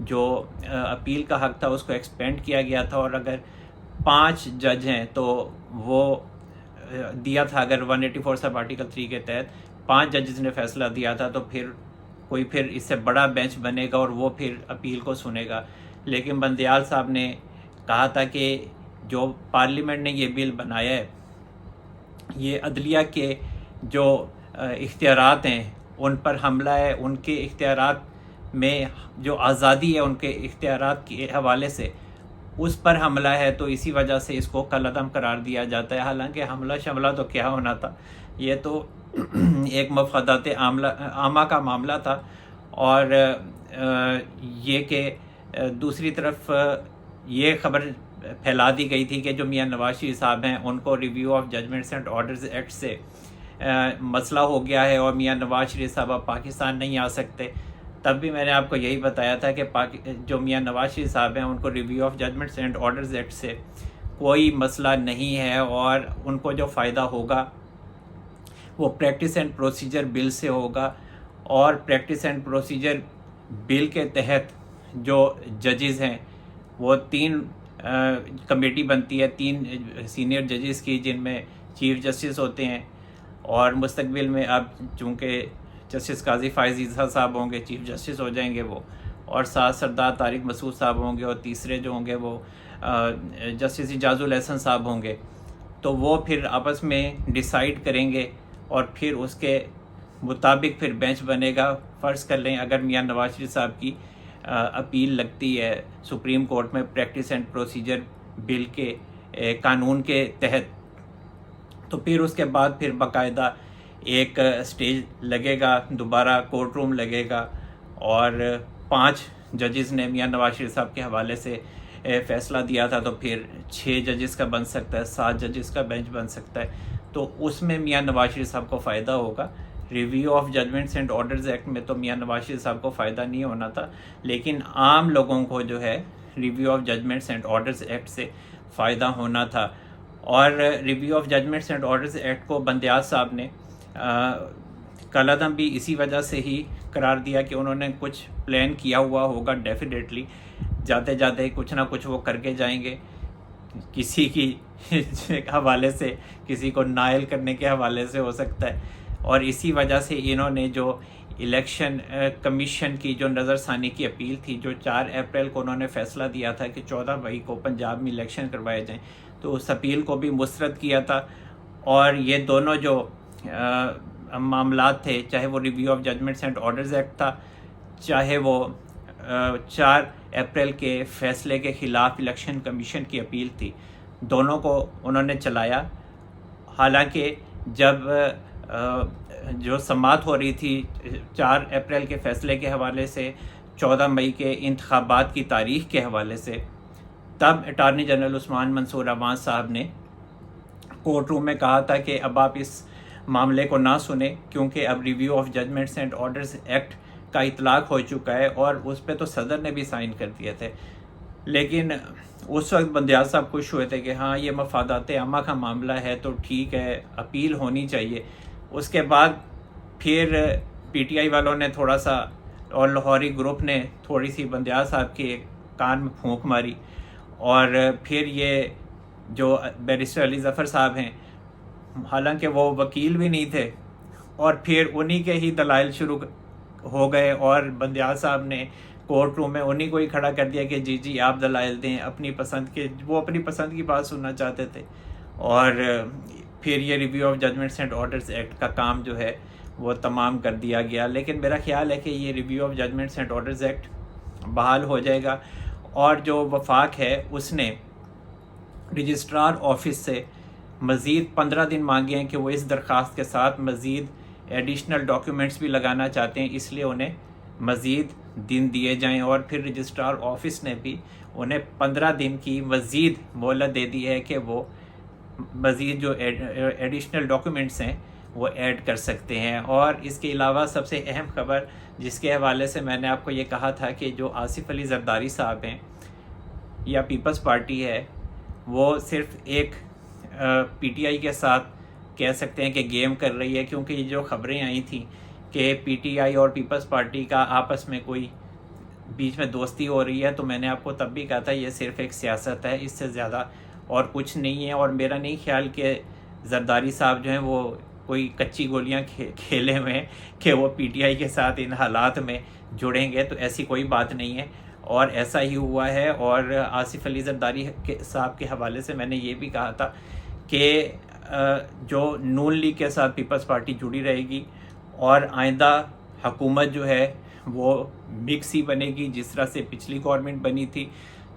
جو اپیل کا حق تھا اس کو ایکسپینڈ کیا گیا تھا، اور اگر 5 جج ہیں تو وہ دیا تھا، اگر 184 سب آرٹیکل 3 کے تحت 5 ججز نے فیصلہ دیا تھا تو پھر کوئی پھر اس سے بڑا بینچ بنے گا اور وہ پھر اپیل کو سنے گا. لیکن بندیال صاحب نے کہا تھا کہ جو پارلیمنٹ نے یہ بل بنایا ہے یہ عدلیہ کے جو اختیارات ہیں ان پر حملہ ہے، ان کے اختیارات میں جو آزادی ہے ان کے اختیارات کے حوالے سے اس پر حملہ ہے، تو اسی وجہ سے اس کو کالعدم قرار دیا جاتا ہے. حالانکہ حملہ شملہ تو کیا ہونا تھا، یہ تو ایک مفادات عامہ کا معاملہ تھا. اور یہ کہ دوسری طرف یہ خبر پھیلا دی گئی تھی کہ جو میاں نواز شریف صاحب ہیں ان کو review of judgments and orders act سے مسئلہ ہو گیا ہے اور میاں نواز شریف صاحب اب پاکستان نہیں آ سکتے. تب بھی میں نے آپ کو یہی بتایا تھا کہ جو میاں نواز شریف صاحب ہیں ان کو review of judgments and orders act سے کوئی مسئلہ نہیں ہے، اور ان کو جو فائدہ ہوگا وہ پریکٹس اینڈ پروسیجر بل سے ہوگا. اور پریکٹس اینڈ پروسیجر بل کے تحت جو ججز ہیں وہ 3 کمیٹی بنتی ہے، 3 سینئر ججز کی، جن میں چیف جسٹس ہوتے ہیں، اور مستقبل میں اب چونکہ جسٹس قاضی فائز عیسیٰ صاحب ہوں گے چیف جسٹس ہو جائیں گے وہ، اور ساتھ سردار طارق مسعود صاحب ہوں گے، اور تیسرے جو ہوں گے وہ جسٹس اعجاز الاحسن صاحب ہوں گے. تو وہ پھر آپس میں ڈیسائیڈ کریں گے اور پھر اس کے مطابق پھر بینچ بنے گا. فرض کر لیں اگر میاں نواز شریف صاحب کی اپیل لگتی ہے سپریم کورٹ میں پریکٹس اینڈ پروسیجر بل کے قانون کے تحت، تو پھر اس کے بعد پھر باقاعدہ ایک سٹیج لگے گا، دوبارہ کورٹ روم لگے گا، اور 5 ججز نے میاں نواز شریف صاحب کے حوالے سے فیصلہ دیا تھا، تو پھر 6 ججز کا بن سکتا ہے، 7 ججز کا بینچ بن سکتا ہے. تو اس میں میاں نواز شریف صاحب کو فائدہ ہوگا. Review of judgments and orders act میں تو میاں نواز شریف صاحب کو فائدہ نہیں ہونا تھا، لیکن عام لوگوں کو جو ہے review of judgments and orders act سے فائدہ ہونا تھا. اور review of judgments and orders act کو بندیال صاحب نے کالعدم بھی اسی وجہ سے ہی قرار دیا کہ انہوں نے کچھ پلان کیا ہوا ہوگا. ڈیفینیٹلی جاتے جاتے کچھ نہ کچھ وہ کر کے جائیں گے، کسی کی حوالے سے، کسی کو نائل کرنے کے حوالے سے ہو سکتا ہے. اور اسی وجہ سے انہوں نے جو الیکشن کمیشن کی جو نظر ثانی کی اپیل تھی، جو 4 اپریل کو انہوں نے فیصلہ دیا تھا کہ 14 مئی کو پنجاب میں الیکشن کروائے جائیں، تو اس اپیل کو بھی مسترد کیا تھا. اور یہ دونوں جو معاملات تھے، چاہے وہ review of judgments and orders act تھا، چاہے وہ 4 اپریل کے فیصلے کے خلاف الیکشن کمیشن کی اپیل تھی، دونوں کو انہوں نے چلایا. حالانکہ جب جو سماعت ہو رہی تھی 4 اپریل کے فیصلے کے حوالے سے، 14 مئی کے انتخابات کی تاریخ کے حوالے سے، تب اٹارنی جنرل عثمان منصور عوان صاحب نے کورٹ روم میں کہا تھا کہ اب آپ اس معاملے کو نہ سنیں، کیونکہ اب review of judgments and orders act کا اطلاق ہو چکا ہے، اور اس پہ تو صدر نے بھی سائن کر دیے تھے. لیکن اس وقت بندیال صاحب خوش ہوئے تھے کہ ہاں یہ مفادات عامہ کا معاملہ ہے تو ٹھیک ہے، اپیل ہونی چاہیے. اس کے بعد پھر پی ٹی آئی والوں نے تھوڑا سا، اور لاہوری گروپ نے تھوڑی سی بندیال صاحب کے کان میں پھونک ماری، اور پھر یہ جو بیرسٹر علی ظفر صاحب ہیں، حالانکہ وہ وکیل بھی نہیں تھے، اور پھر انہی کے ہی دلائل شروع ہو گئے، اور بندیال صاحب نے کورٹ روم میں انہی کو ہی کھڑا کر دیا کہ جی آپ دلائل دیں اپنی پسند کے. وہ اپنی پسند کی بات سننا چاہتے تھے. اور پھر یہ review of judgments and orders act کا کام جو ہے وہ تمام کر دیا گیا. لیکن میرا خیال ہے کہ یہ review of judgments and orders act بحال ہو جائے گا. اور جو وفاق ہے اس نے رجسٹرار آفس سے مزید 15 دن مانگے ہیں کہ وہ اس درخواست کے ساتھ مزید ایڈیشنل ڈاکیومنٹس بھی لگانا چاہتے ہیں، اس لیے انہیں مزید دن دیے جائیں. اور پھر رجسٹرار آفس نے بھی انہیں 15 دن کی مزید مہلت دے دی ہے کہ وہ مزید جو ایڈیشنل ڈاکیومنٹس ہیں وہ ایڈ کر سکتے ہیں. اور اس کے علاوہ سب سے اہم خبر جس کے حوالے سے میں نے آپ کو یہ کہا تھا کہ جو آصف علی زرداری صاحب ہیں یا پیپلز پارٹی ہے، وہ صرف ایک پی ٹی آئی کے ساتھ کہہ سکتے ہیں کہ گیم کر رہی ہے، کیونکہ یہ جو خبریں آئی تھیں کہ پی ٹی آئی اور پیپلز پارٹی کا آپس میں کوئی بیچ میں دوستی ہو رہی ہے، تو میں نے آپ کو تب بھی کہا تھا یہ صرف ایک سیاست ہے، اس سے زیادہ اور کچھ نہیں ہے. اور میرا نہیں خیال کہ زرداری صاحب جو ہیں وہ کوئی کچی گولیاں کھیلے ہوئے ہیں کہ وہ پی ٹی آئی کے ساتھ ان حالات میں جڑیں گے، تو ایسی کوئی بات نہیں ہے. اور ایسا ہی ہوا ہے. اور آصف علی زرداری صاحب کے حوالے سے میں نے یہ بھی کہا تھا کہ جو نون لیگ کے ساتھ پیپلز پارٹی جڑی رہے گی، اور آئندہ حکومت جو ہے وہ مکس ہی بنے گی جس طرح سے پچھلی گورنمنٹ بنی تھی،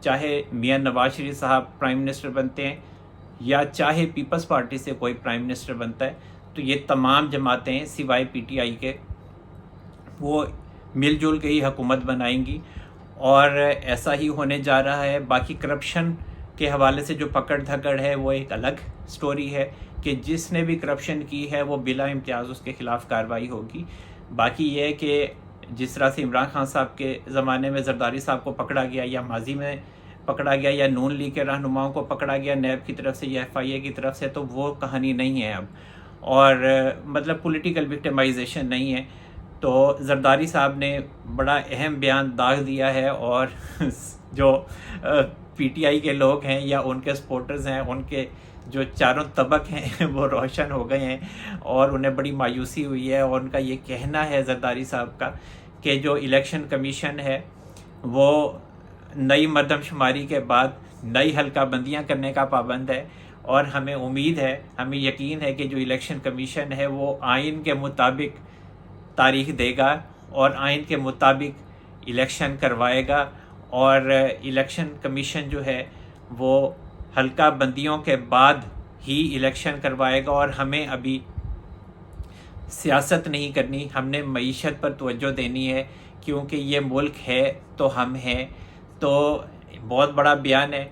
چاہے میاں نواز شریف صاحب پرائم منسٹر بنتے ہیں یا چاہے پیپلز پارٹی سے کوئی پرائم منسٹر بنتا ہے، تو یہ تمام جماعتیں سوائے پی ٹی آئی کے وہ مل جل کے ہی حکومت بنائیں گی. اور ایسا ہی ہونے جا رہا ہے. باقی کرپشن کے حوالے سے جو پکڑ دھکڑ ہے وہ ایک الگ سٹوری ہے کہ جس نے بھی کرپشن کی ہے وہ بلا امتیاز اس کے خلاف کارروائی ہوگی. باقی یہ ہے کہ جس طرح سے عمران خان صاحب کے زمانے میں زرداری صاحب کو پکڑا گیا، یا ماضی میں پکڑا گیا، یا نون لیگ کے رہنماؤں کو پکڑا گیا نیب کی طرف سے یا ایف آئی اے کی طرف سے، تو وہ کہانی نہیں ہے اب. اور مطلب پولیٹیکل وکٹمائزیشن نہیں ہے. تو زرداری صاحب نے بڑا اہم بیان داغ دیا ہے، اور جو پی ٹی آئی کے لوگ ہیں یا ان کے سپورٹرز ہیں، ان کے جو چاروں طبق ہیں وہ روشن ہو گئے ہیں، اور انہیں بڑی مایوسی ہوئی ہے. اور ان کا یہ کہنا ہے زرداری صاحب کا کہ جو الیکشن کمیشن ہے وہ نئی مردم شماری کے بعد نئی حلقہ بندیاں کرنے کا پابند ہے. اور ہمیں امید ہے، ہمیں یقین ہے کہ جو الیکشن کمیشن ہے وہ آئین کے مطابق تاریخ دے گا اور آئین کے مطابق الیکشن کروائے گا. اور الیکشن کمیشن جو ہے وہ حلقہ بندیوں کے بعد ہی الیکشن کروائے گا. اور ہمیں ابھی سیاست نہیں کرنی، ہم نے معیشت پر توجہ دینی ہے، کیونکہ یہ ملک ہے تو ہم ہیں. تو بہت بڑا بیان ہے.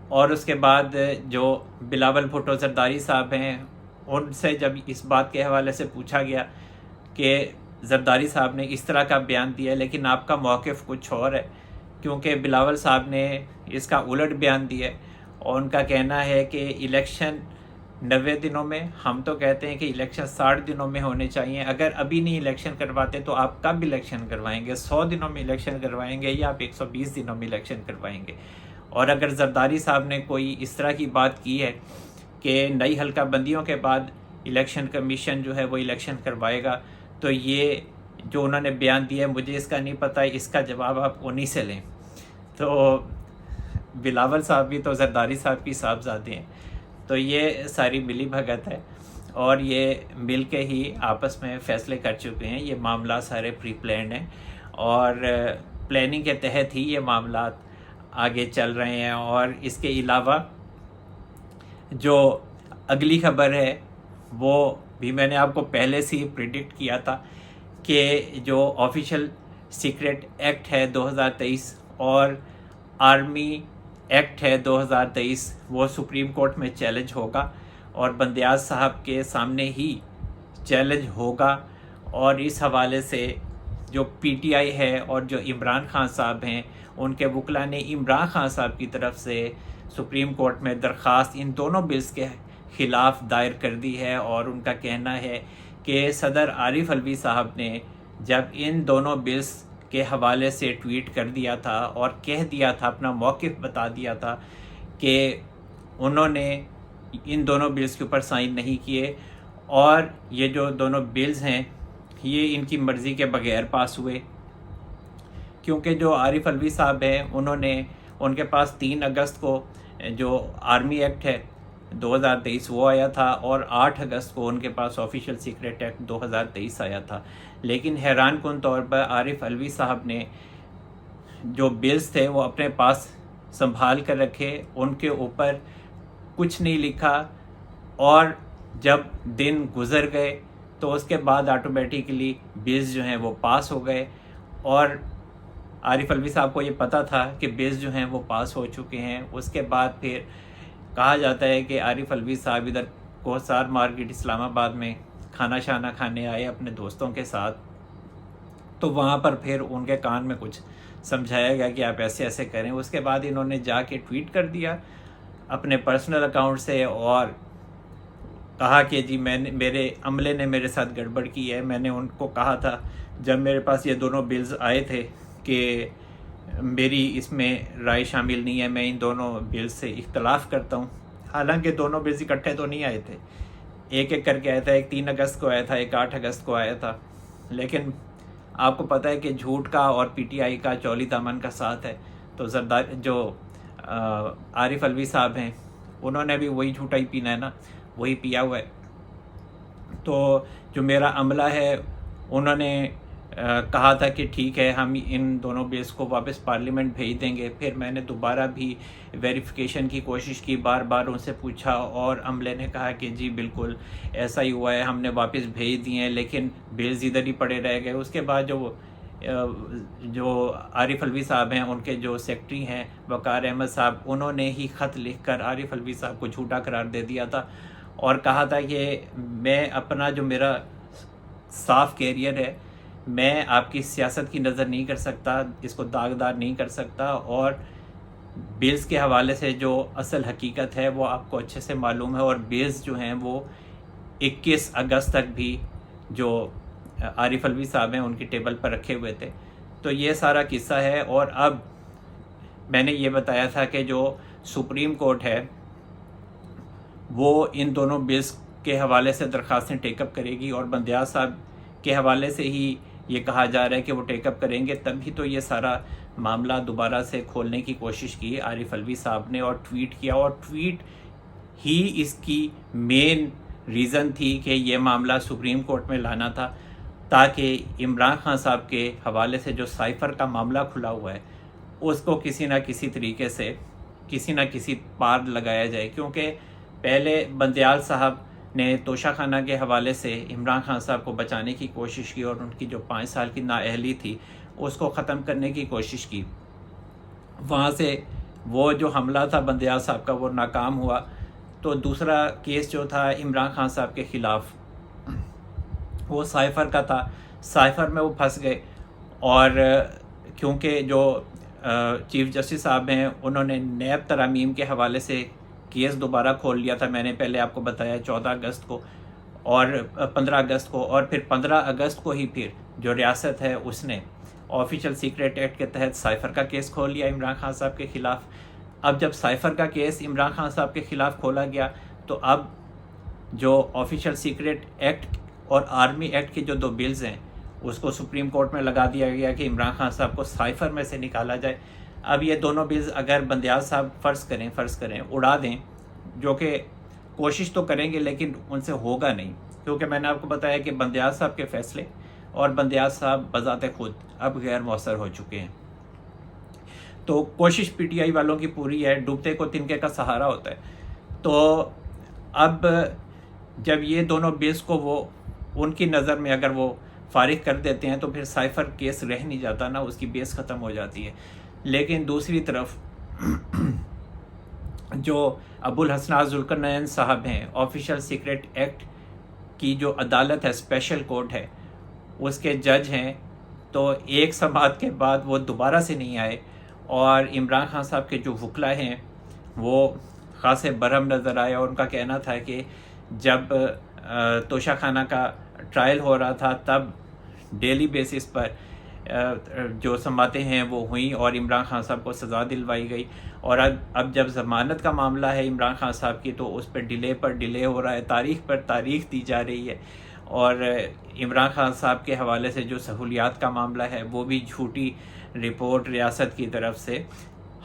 اور اس کے بعد جو بلاول بھٹو زرداری صاحب ہیں، ان سے جب اس بات کے حوالے سے پوچھا گیا کہ زرداری صاحب نے اس طرح کا بیان دیا لیکن آپ کا موقف کچھ اور ہے، کیونکہ بلاول صاحب نے اس کا الٹ بیان دیا ہے. اور ان کا کہنا ہے کہ الیکشن 90 دنوں میں، ہم تو کہتے ہیں کہ الیکشن 60 دنوں میں ہونے چاہیے. اگر ابھی نہیں الیکشن کرواتے تو آپ کب الیکشن کروائیں گے؟ 100 دنوں میں الیکشن کروائیں گے یا آپ 120 دنوں میں الیکشن کروائیں گے؟ اور اگر زرداری صاحب نے کوئی اس طرح کی بات کی ہے کہ نئی حلقہ بندیوں کے بعد الیکشن کمیشن جو ہے وہ الیکشن کروائے گا، تو یہ جو انہوں نے بیان دیا ہے مجھے اس کا نہیں پتہ، اس کا جواب آپ انہی سے لیں. تو بلاول صاحب بھی تو زرداری صاحب کی صاحبزادے ہیں. تو یہ ساری ملی بھگت ہے، اور یہ مل کے ہی آپس میں فیصلے کر چکے ہیں. یہ معاملات سارے پری پلانڈ ہیں، اور پلاننگ کے تحت ہی یہ معاملات آگے چل رہے ہیں. اور اس کے علاوہ جو اگلی خبر ہے وہ بھی میں نے آپ کو پہلے سے ہی پریڈکٹ کیا تھا کہ جو آفیشل سیکرٹ ایکٹ ہے 2023 اور آرمی ایکٹ ہے 2023 وہ سپریم کورٹ میں چیلنج ہوگا، اور بندیاز صاحب کے سامنے ہی چیلنج ہوگا. اور اس حوالے سے جو پی ٹی آئی ہے اور جو عمران خان صاحب ہیں، ان کے وکلاء نے عمران خان صاحب کی طرف سے سپریم کورٹ میں درخواست ان دونوں بلز کے خلاف دائر کر دی ہے. اور ان کا کہنا ہے کہ صدر عارف علوی صاحب نے جب ان دونوں بلز کے حوالے سے ٹویٹ کر دیا تھا اور کہہ دیا تھا، اپنا موقف بتا دیا تھا کہ انہوں نے ان دونوں بلز کے اوپر سائن نہیں کیے، اور یہ جو دونوں بلز ہیں یہ ان کی مرضی کے بغیر پاس ہوئے. کیونکہ جو عارف علوی صاحب ہیں ان کے پاس 3 اگست کو جو آرمی ایکٹ ہے 2023 وہ آیا تھا، اور 8 اگست کو ان کے پاس آفیشل سیکرٹ ایکٹ 2023 آیا تھا. لیکن حیران کن طور پر عارف علوی صاحب نے جو بلز تھے وہ اپنے پاس سنبھال کر رکھے، ان کے اوپر کچھ نہیں لکھا. اور جب دن گزر گئے تو اس کے بعد آٹومیٹیکلی بلز جو ہیں وہ پاس ہو گئے. اور عارف علوی صاحب کو یہ پتہ تھا کہ بلز جو ہیں وہ پاس ہو چکے ہیں. اس کے بعد پھر کہا جاتا ہے کہ عارف علوی صاحب ادھر کوسار مارکیٹ اسلام آباد میں کھانا شانا کھانے آئے اپنے دوستوں کے ساتھ، تو وہاں پر پھر ان کے کان میں کچھ سمجھایا گیا کہ آپ ایسے ایسے کریں. اس کے بعد انہوں نے جا کے ٹویٹ کر دیا اپنے پرسنل اکاؤنٹ سے، اور کہا کہ جی میرے عملے نے میرے ساتھ گڑبڑ کی ہے. میں نے ان کو کہا تھا جب میرے پاس یہ دونوں بلز آئے تھے کہ میری اس میں رائے شامل نہیں ہے، میں ان دونوں بلز سے اختلاف کرتا ہوں، حالانکہ دونوں بلز اکٹھے تو نہیں آئے تھے، ایک ایک کر کے آیا تھا، ایک 3 اگست کو آیا تھا، ایک 8 اگست کو آیا تھا، لیکن آپ کو پتہ ہے کہ جھوٹ کا اور پی ٹی آئی کا چولی دامن کا ساتھ ہے، تو جو عارف الوی صاحب ہیں انہوں نے بھی وہی جھوٹا ہی پینا ہے نا، وہی پیا ہوا ہے۔ تو جو میرا عملہ ہے انہوں نے کہا تھا کہ ٹھیک ہے ہم ان دونوں بلز کو واپس پارلیمنٹ بھیج دیں گے، پھر میں نے دوبارہ بھی ویریفیکیشن کی کوشش کی، بار بار ان سے پوچھا، اور عملے نے کہا کہ جی بالکل ایسا ہی ہوا ہے، ہم نے واپس بھیج دیے ہیں، لیکن بلز ادھر ہی پڑے رہ گئے۔ اس کے بعد جو عارف الوی صاحب ہیں، ان کے جو سیکرٹری ہیں وقار احمد صاحب، انہوں نے ہی خط لکھ کر عارف الوی صاحب کو جھوٹا قرار دے دیا تھا، اور کہا تھا کہ میں اپنا جو میرا صاف کیریئر ہے، میں آپ کی سیاست کی نظر نہیں کر سکتا، اس کو داغدار نہیں کر سکتا، اور بلز کے حوالے سے جو اصل حقیقت ہے وہ آپ کو اچھے سے معلوم ہے، اور بلز جو ہیں وہ 21 اگست تک بھی جو عارف الوی صاحب ہیں ان کی ٹیبل پر رکھے ہوئے تھے۔ تو یہ سارا قصہ ہے، اور اب میں نے یہ بتایا تھا کہ جو سپریم کورٹ ہے وہ ان دونوں بلز کے حوالے سے درخواستیں ٹیک اپ کرے گی، اور بندیال صاحب کے حوالے سے ہی یہ کہا جا رہا ہے کہ وہ ٹیک اپ کریں گے، تبھی تو یہ سارا معاملہ دوبارہ سے کھولنے کی کوشش کی عارف الوی صاحب نے، اور ٹویٹ کیا، اور ٹویٹ ہی اس کی مین ریزن تھی کہ یہ معاملہ سپریم کورٹ میں لانا تھا، تاکہ عمران خان صاحب کے حوالے سے جو سائفر کا معاملہ کھلا ہوا ہے اس کو کسی نہ کسی طریقے سے کسی نہ کسی پار لگایا جائے، کیونکہ پہلے بندیال صاحب نے توشہ خانہ کے حوالے سے عمران خان صاحب کو بچانے کی کوشش کی، اور ان کی جو 5 سال کی نااہلی تھی اس کو ختم کرنے کی کوشش کی، وہاں سے وہ جو حملہ تھا بندیال صاحب کا وہ ناکام ہوا۔ تو دوسرا کیس جو تھا عمران خان صاحب کے خلاف وہ سائفر کا تھا، سائفر میں وہ پھنس گئے، اور کیونکہ جو چیف جسٹس صاحب ہیں انہوں نے نیب ترامیم کے حوالے سے کیس دوبارہ کھول لیا تھا، میں نے پہلے آپ کو بتایا 14 اگست کو اور 15 اگست کو، اور پھر 15 اگست کو ہی پھر جو ریاست ہے اس نے آفیشل سیکریٹ ایکٹ کے تحت سائفر کا کیس کھول لیا عمران خان صاحب کے خلاف۔ اب جب سائفر کا کیس عمران خان صاحب کے خلاف کھولا گیا تو اب جو آفیشل سیکریٹ ایکٹ اور آرمی ایکٹ کے جو 2 بلز ہیں اس کو سپریم کورٹ میں لگا دیا گیا کہ عمران خان صاحب کو سائفر میں سے نکالا جائے۔ اب یہ دونوں بلز اگر بندیال صاحب فرض کریں اڑا دیں، جو کہ کوشش تو کریں گے لیکن ان سے ہوگا نہیں، کیونکہ میں نے آپ کو بتایا کہ بندیال صاحب کے فیصلے اور بندیال صاحب بذات خود اب غیر مؤثر ہو چکے ہیں۔ تو کوشش پی ٹی آئی والوں کی پوری ہے، ڈوبتے کو تنکے کا سہارا ہوتا ہے۔ تو اب جب یہ دونوں بلز کو وہ ان کی نظر میں اگر وہ فارغ کر دیتے ہیں تو پھر سائفر کیس رہ نہیں جاتا نا، اس کی بیس ختم ہو جاتی ہے۔ لیکن دوسری طرف جو ابوالحسنات ذوالقرنین صاحب ہیں، آفیشل سیکریٹ ایکٹ کی جو عدالت ہے، اسپیشل کورٹ ہے، اس کے جج ہیں، تو ایک سماعت کے بعد وہ دوبارہ سے نہیں آئے، اور عمران خان صاحب کے جو وکلا ہیں وہ خاصے برہم نظر آئے، اور ان کا کہنا تھا کہ جب توشہ خانہ کا ٹرائل ہو رہا تھا تب ڈیلی بیسس پر جو سماعتیں ہیں وہ ہوئیں اور عمران خان صاحب کو سزا دلوائی گئی، اور اب جب ضمانت کا معاملہ ہے عمران خان صاحب کی تو اس پہ ڈیلے پر ڈیلے ہو رہا ہے، تاریخ پر تاریخ دی جا رہی ہے، اور عمران خان صاحب کے حوالے سے جو سہولیات کا معاملہ ہے وہ بھی جھوٹی رپورٹ ریاست کی طرف سے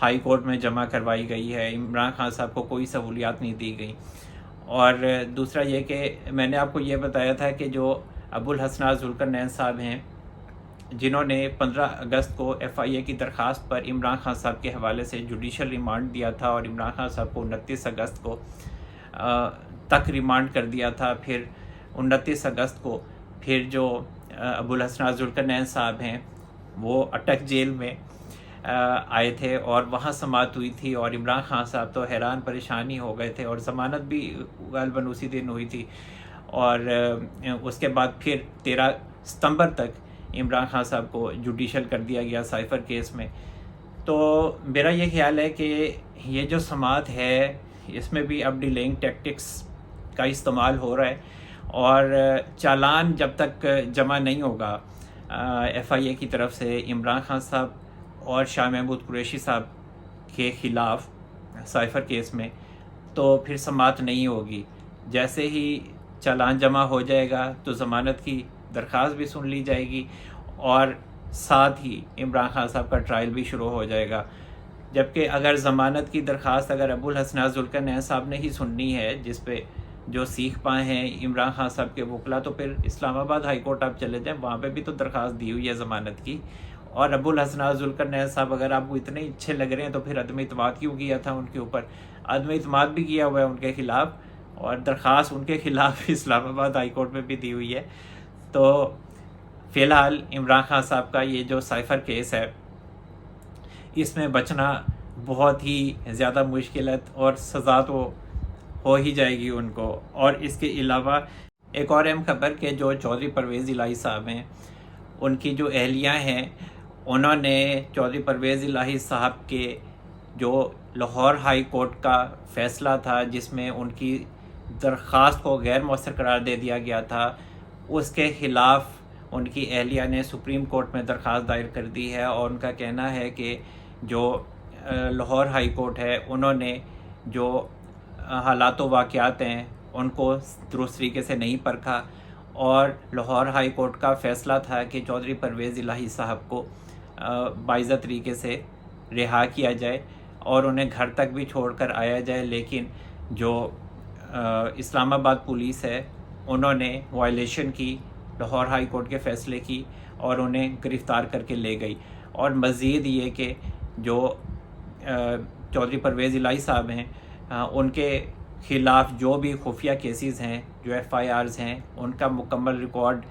ہائی کورٹ میں جمع کروائی گئی ہے، عمران خان صاحب کو کوئی سہولیات نہیں دی گئی۔ اور دوسرا یہ کہ میں نے آپ کو یہ بتایا تھا کہ جو ابوالحسنات ذوالقرنین صاحب ہیں جنہوں نے 15 اگست کو ایف آئی اے کی درخواست پر عمران خان صاحب کے حوالے سے جوڈیشل ریمانڈ دیا تھا، اور عمران خان صاحب کو 29 اگست کو تک ریمانڈ کر دیا تھا، پھر 29 اگست کو پھر جو ابوالحسنات ذوالقرنین صاحب ہیں وہ اٹک جیل میں آئے تھے اور وہاں سماعت ہوئی تھی، اور عمران خان صاحب تو حیران پریشانی ہو گئے تھے، اور ضمانت بھی غالباً اسی دن ہوئی تھی، اور اس کے بعد پھر 13 ستمبر تک عمران خان صاحب کو جوڈیشل کر دیا گیا سائفر کیس میں۔ تو میرا یہ خیال ہے کہ یہ جو سماعت ہے اس میں بھی اب ڈیلینگ ٹیکٹکس کا استعمال ہو رہا ہے، اور چالان جب تک جمع نہیں ہوگا ایف آئی اے کی طرف سے عمران خان صاحب اور شاہ محمود قریشی صاحب کے خلاف سائفر کیس میں، تو پھر سماعت نہیں ہوگی۔ جیسے ہی چالان جمع ہو جائے گا تو ضمانت کی درخواست بھی سن لی جائے گی، اور ساتھ ہی عمران خان صاحب کا ٹرائل بھی شروع ہو جائے گا۔ جبکہ اگر ضمانت کی درخواست اگر ابوالحسن ذوالقرنین صاحب نے ہی سننی ہے، جس پہ جو سیکھ پائے ہیں عمران خان صاحب کے وکلا، تو پھر اسلام آباد ہائی کورٹ آپ چلے جائیں، وہاں پہ بھی تو درخواست دی ہوئی ہے ضمانت کی۔ اور ابوالحسن ذوالقرنین صاحب اگر آپ کو اتنے اچھے لگ رہے ہیں تو پھر عدم اعتماد کیوں کیا تھا ان کے اوپر؟ عدم اعتماد بھی کیا ہوا ہے ان کے خلاف، اور درخواست ان کے خلاف اسلام آباد ہائی کورٹ میں بھی دی ہوئی ہے۔ تو فی الحال عمران خان صاحب کا یہ جو سائفر کیس ہے، اس میں بچنا بہت ہی زیادہ مشکلت، اور سزا تو ہو ہی جائے گی ان کو۔ اور اس کے علاوہ ایک اور اہم خبر کہ جو چودھری پرویز الہی صاحب ہیں، ان کی جو اہلیہ ہیں، انہوں نے چودھری پرویز الہی صاحب کے جو لاہور ہائی کورٹ کا فیصلہ تھا جس میں ان کی درخواست کو غیر مؤثر قرار دے دیا گیا تھا، اس کے خلاف ان کی اہلیہ نے سپریم کورٹ میں درخواست دائر کر دی ہے، اور ان کا کہنا ہے کہ جو لاہور ہائی کورٹ ہے، انہوں نے جو حالات و واقعات ہیں ان کو درست طریقے سے نہیں پرکھا، اور لاہور ہائی کورٹ کا فیصلہ تھا کہ چودھری پرویز الہی صاحب کو باعزت طریقے سے رہا کیا جائے اور انہیں گھر تک بھی چھوڑ کر آیا جائے، لیکن جو اسلام آباد پولیس ہے انہوں نے وائلیشن کی لاہور ہائی کورٹ کے فیصلے کی، اور انہیں گرفتار کر کے لے گئی۔ اور مزید یہ کہ جو چودھری پرویز الہی صاحب ہیں، ان کے خلاف جو بھی خفیہ کیسز ہیں، جو ایف آئی آرز ہیں، ان کا مکمل ریکارڈ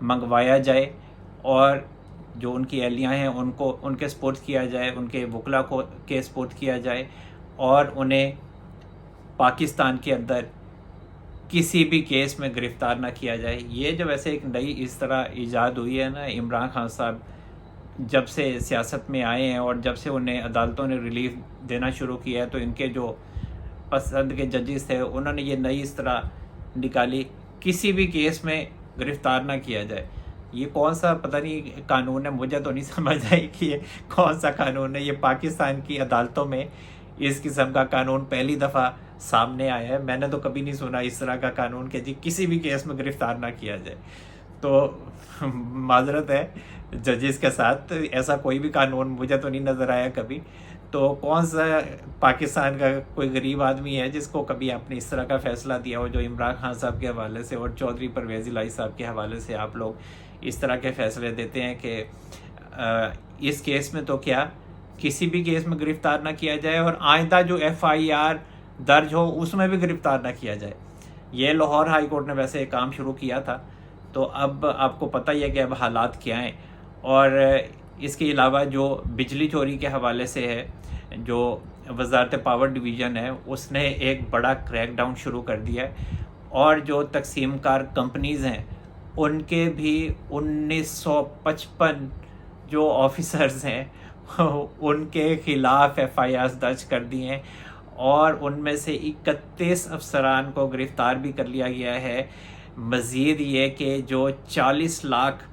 منگوایا جائے، اور جو ان کی اہلیہ ہیں ان کو ان کے سپرد کیا جائے، ان کے وکلا کو کے سپرد کیا جائے، اور انہیں پاکستان کے اندر کسی بھی کیس میں گرفتار نہ کیا جائے۔ یہ جو ویسے ایک نئی اس طرح ایجاد ہوئی ہے نا، عمران خان صاحب جب سے سیاست میں آئے ہیں اور جب سے انہیں عدالتوں نے ریلیف دینا شروع کیا ہے، تو ان کے جو پسند کے ججز تھے انہوں نے یہ نئی اس طرح نکالی، کسی بھی کیس میں گرفتار نہ کیا جائے۔ یہ کون سا پتہ نہیں قانون ہے، مجھے تو نہیں سمجھ آئی کہ یہ کون سا قانون ہے۔ یہ پاکستان کی عدالتوں میں اس قسم کا قانون پہلی دفعہ سامنے آیا ہے، میں نے تو کبھی نہیں سنا اس طرح کا قانون کہ جی کسی بھی کیس میں گرفتار نہ کیا جائے۔ تو معذرت ہے ججز کے ساتھ، ایسا کوئی بھی قانون مجھے تو نہیں نظر آیا کبھی۔ تو کون سا پاکستان کا کوئی غریب آدمی ہے جس کو کبھی آپ نے اس طرح کا فیصلہ دیا ہو، جو عمران خان صاحب کے حوالے سے اور چودھری پرویز الہی صاحب کے حوالے سے آپ لوگ اس طرح کے فیصلے دیتے ہیں کہ اس کیس میں تو کیا کسی بھی کیس میں گرفتار نہ کیا جائے، اور آئندہ جو ایف آئی آر درج ہو اس میں بھی گرفتار نہ کیا جائے۔ یہ لاہور ہائی کورٹ نے ویسے ایک کام شروع کیا تھا، تو اب آپ کو پتہ ہی ہے کہ اب حالات کیا ہیں۔ اور اس کے علاوہ جو بجلی چوری کے حوالے سے ہے، جو وزارت پاور ڈویژن ہے اس نے ایک بڑا کریک ڈاؤن شروع کر دیا ہے، اور جو تقسیم کار کمپنیز ہیں ان کے بھی 1955 جو آفیسرز ہیں ان کے خلاف ایف آئی آرز درج کر دی ہیں، اور ان میں سے 31 افسران کو گرفتار بھی کر لیا گیا ہے۔ مزید یہ کہ جو 40 لاکھ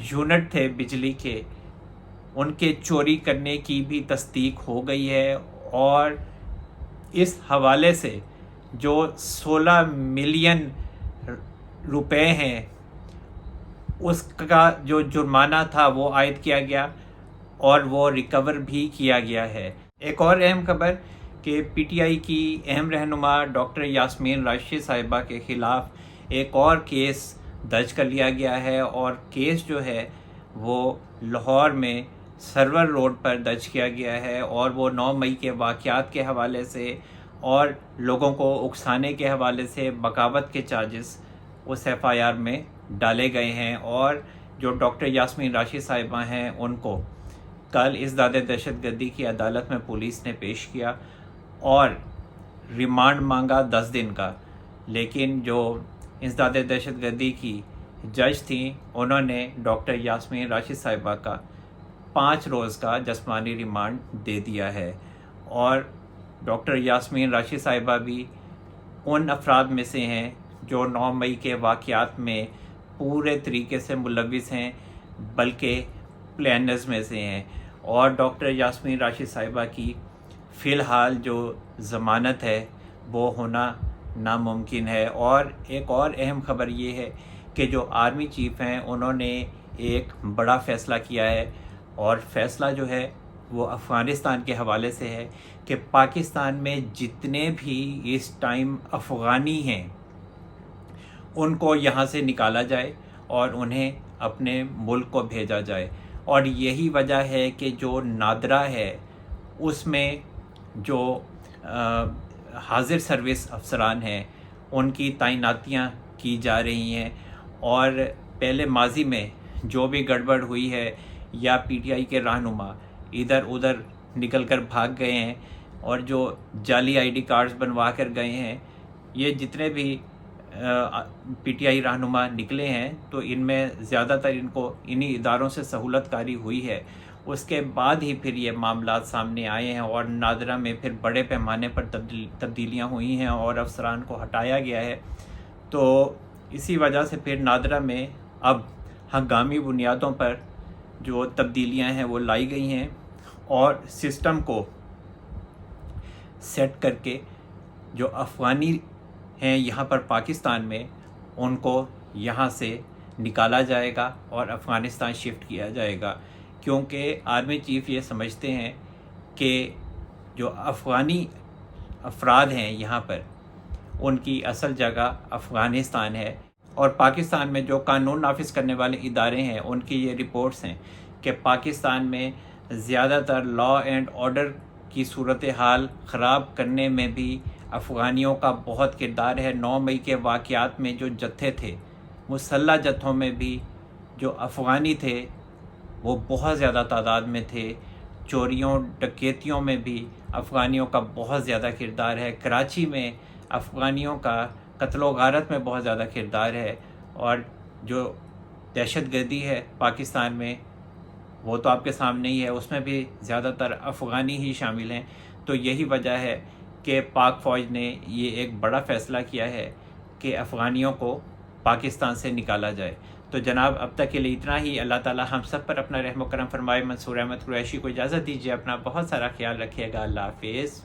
یونٹ تھے بجلی کے، ان کے چوری کرنے کی بھی تصدیق ہو گئی ہے، اور اس حوالے سے جو 16 ملین روپے ہیں اس کا جو جرمانہ تھا وہ عائد کیا گیا، اور وہ ریکور بھی کیا گیا ہے۔ ایک اور اہم خبر کہ پی ٹی آئی کی اہم رہنما ڈاکٹر یاسمین راشد صاحبہ کے خلاف ایک اور کیس درج کر لیا گیا ہے، اور کیس جو ہے وہ لاہور میں سرور روڈ پر درج کیا گیا ہے، اور وہ 9 مئی کے واقعات کے حوالے سے اور لوگوں کو اکسانے کے حوالے سے بغاوت کے چارجز اس ایف آئی آر میں ڈالے گئے ہیں، اور جو ڈاکٹر یاسمین راشد صاحبہ ہیں ان کو کل ازداد دہشت گردی کی عدالت میں پولیس نے پیش کیا اور ریمانڈ مانگا 10 دن کا، لیکن جو ازداد دہشت گردی کی جج تھیں انہوں نے ڈاکٹر یاسمین راشد صاحبہ کا 5 روز کا جسمانی ریمانڈ دے دیا ہے۔ اور ڈاکٹر یاسمین راشد صاحبہ بھی ان افراد میں سے ہیں جو 9 مئی کے واقعات میں پورے طریقے سے ملوث ہیں، بلکہ پلانرز میں سے ہیں، اور ڈاکٹر یاسمین راشد صاحبہ کی فی الحال جو ضمانت ہے وہ ہونا ناممکن ہے۔ اور ایک اور اہم خبر یہ ہے کہ جو آرمی چیف ہیں انہوں نے ایک بڑا فیصلہ کیا ہے، اور فیصلہ جو ہے وہ افغانستان کے حوالے سے ہے کہ پاکستان میں جتنے بھی اس ٹائم افغانی ہیں ان کو یہاں سے نکالا جائے اور انہیں اپنے ملک کو بھیجا جائے۔ اور یہی وجہ ہے کہ جو نادرا ہے اس میں جو حاضر سروس افسران ہیں ان کی تعیناتیاں کی جا رہی ہیں، اور پہلے ماضی میں جو بھی گڑبڑ ہوئی ہے یا پی ٹی آئی کے رہنما ادھر ادھر نکل کر بھاگ گئے ہیں اور جو جعلی آئی ڈی کارڈز بنوا کر گئے ہیں، یہ جتنے بھی پی ٹی آئی رہنما نکلے ہیں تو ان میں زیادہ تر ان کو انہی اداروں سے سہولت کاری ہوئی ہے۔ اس کے بعد ہی پھر یہ معاملات سامنے آئے ہیں اور نادرا میں پھر بڑے پیمانے پر تبدیلیاں ہوئی ہیں اور افسران کو ہٹایا گیا ہے۔ تو اسی وجہ سے پھر نادرا میں اب ہنگامی بنیادوں پر جو تبدیلیاں ہیں وہ لائی گئی ہیں، اور سسٹم کو سیٹ کر کے جو افغانی ہیں یہاں پر پاکستان میں ان کو یہاں سے نکالا جائے گا اور افغانستان شفٹ کیا جائے گا، کیونکہ آرمی چیف یہ سمجھتے ہیں کہ جو افغانی افراد ہیں یہاں پر ان کی اصل جگہ افغانستان ہے، اور پاکستان میں جو قانون نافذ کرنے والے ادارے ہیں ان کی یہ رپورٹس ہیں کہ پاکستان میں زیادہ تر لا اینڈ آرڈر کی صورتحال خراب کرنے میں بھی افغانیوں کا بہت کردار ہے۔ 9 مئی کے واقعات میں جو جتھے تھے، مسلح جتھوں میں بھی جو افغانی تھے وہ بہت زیادہ تعداد میں تھے، چوریوں ڈکیتیوں میں بھی افغانیوں کا بہت زیادہ کردار ہے، کراچی میں افغانیوں کا قتل و غارت میں بہت زیادہ کردار ہے، اور جو دہشت گردی ہے پاکستان میں وہ تو آپ کے سامنے ہی ہے، اس میں بھی زیادہ تر افغانی ہی شامل ہیں۔ تو یہی وجہ ہے کہ پاک فوج نے یہ ایک بڑا فیصلہ کیا ہے کہ افغانیوں کو پاکستان سے نکالا جائے۔ تو جناب اب تک کے لیے اتنا ہی۔ اللہ تعالی ہم سب پر اپنا رحم و کرم فرمائے۔ منصور احمد قریشی کو اجازت دیجیے، اپنا بہت سارا خیال رکھیے گا۔ اللہ حافظ۔